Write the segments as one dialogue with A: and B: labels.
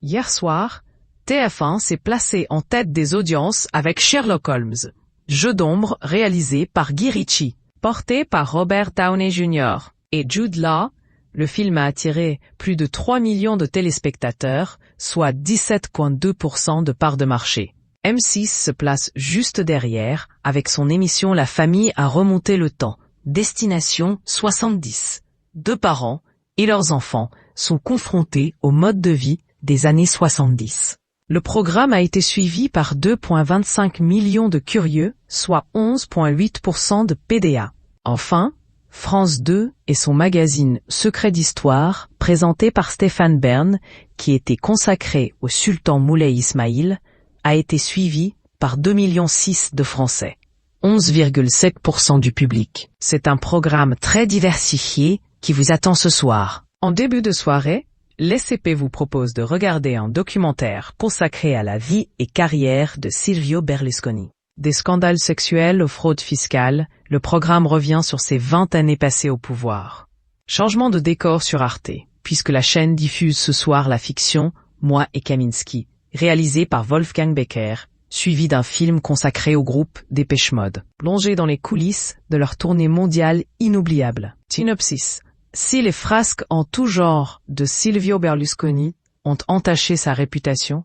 A: Hier soir, TF1 s'est placé en tête des audiences avec Sherlock Holmes, jeu d'ombre réalisé par Guy Ritchie, porté par Robert Downey Jr. et Jude Law. Le film a attiré plus de 3 millions de téléspectateurs, soit 17,2% de part de marché. M6 se place juste derrière, avec son émission La famille a remonté le temps, Destination 70. Deux parents et leurs enfants sont confrontés au mode de vie des années 70. Le programme a été suivi par 2,25 millions de curieux, soit 11,8% de PDA. Enfin, France 2 et son magazine Secret d'Histoire, présenté par Stéphane Bern, qui était consacré au sultan Moulay Ismaïl, a été suivi par 2,6 millions de Français. 11,7% du public. C'est un programme très diversifié qui vous attend ce soir. En début de soirée, l'SCP vous propose de regarder un documentaire consacré à la vie et carrière de Silvio Berlusconi. Des scandales sexuels aux fraudes fiscales, le programme revient sur ses 20 années passées au pouvoir. Changement de décor sur Arte, puisque la chaîne diffuse ce soir la fiction Moi et Kaminski, réalisée par Wolfgang Becker, suivi d'un film consacré au groupe Dépêche Mode, plongé dans les coulisses de leur tournée mondiale inoubliable. Synopsis. Si les frasques en tout genre de Silvio Berlusconi ont entaché sa réputation,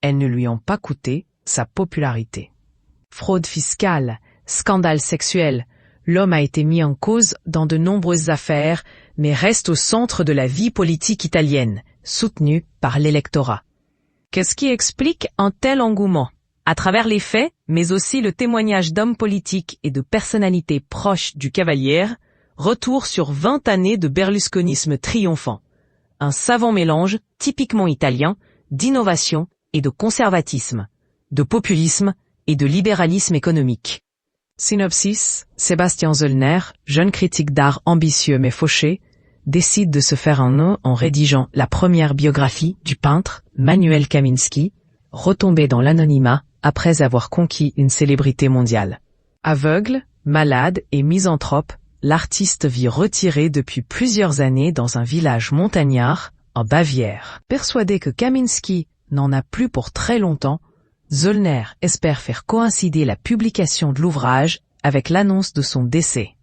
A: elles ne lui ont pas coûté sa popularité. Fraude fiscale, scandale sexuel, l'homme a été mis en cause dans de nombreuses affaires, mais reste au centre de la vie politique italienne, soutenu par l'électorat. Qu'est-ce qui explique un tel engouement ? À travers les faits, mais aussi le témoignage d'hommes politiques et de personnalités proches du cavalier, retour sur 20 années de berlusconisme triomphant. Un savant mélange, typiquement italien, d'innovation et de conservatisme, de populisme et de libéralisme économique. Synopsis, Sébastien Zoellner, jeune critique d'art ambitieux mais fauché, décide de se faire un nom en rédigeant la première biographie du peintre Manuel Kaminski, retombé dans l'anonymat après avoir conquis une célébrité mondiale. Aveugle, malade et misanthrope, l'artiste vit retiré depuis plusieurs années dans un village montagnard, en Bavière. Persuadé que Kaminski n'en a plus pour très longtemps, Zoellner espère faire coïncider la publication de l'ouvrage avec l'annonce de son décès.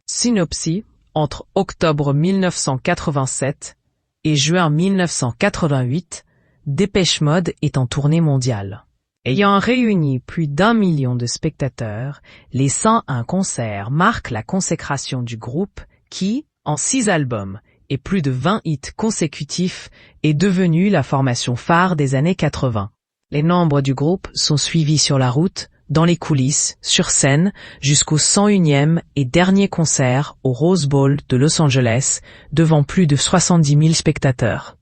A: Synopsis, entre octobre 1987 et juin 1988, Dépêche Mode est en tournée mondiale. Ayant réuni plus d'1 million de spectateurs, les 101 concerts marquent la consécration du groupe qui, en 6 albums et plus de 20 hits consécutifs, est devenu la formation phare des années 80. Les membres du groupe sont suivis sur la route, dans les coulisses, sur scène, jusqu'au 101e et dernier concert au Rose Bowl de Los Angeles, devant plus de 70 000 spectateurs.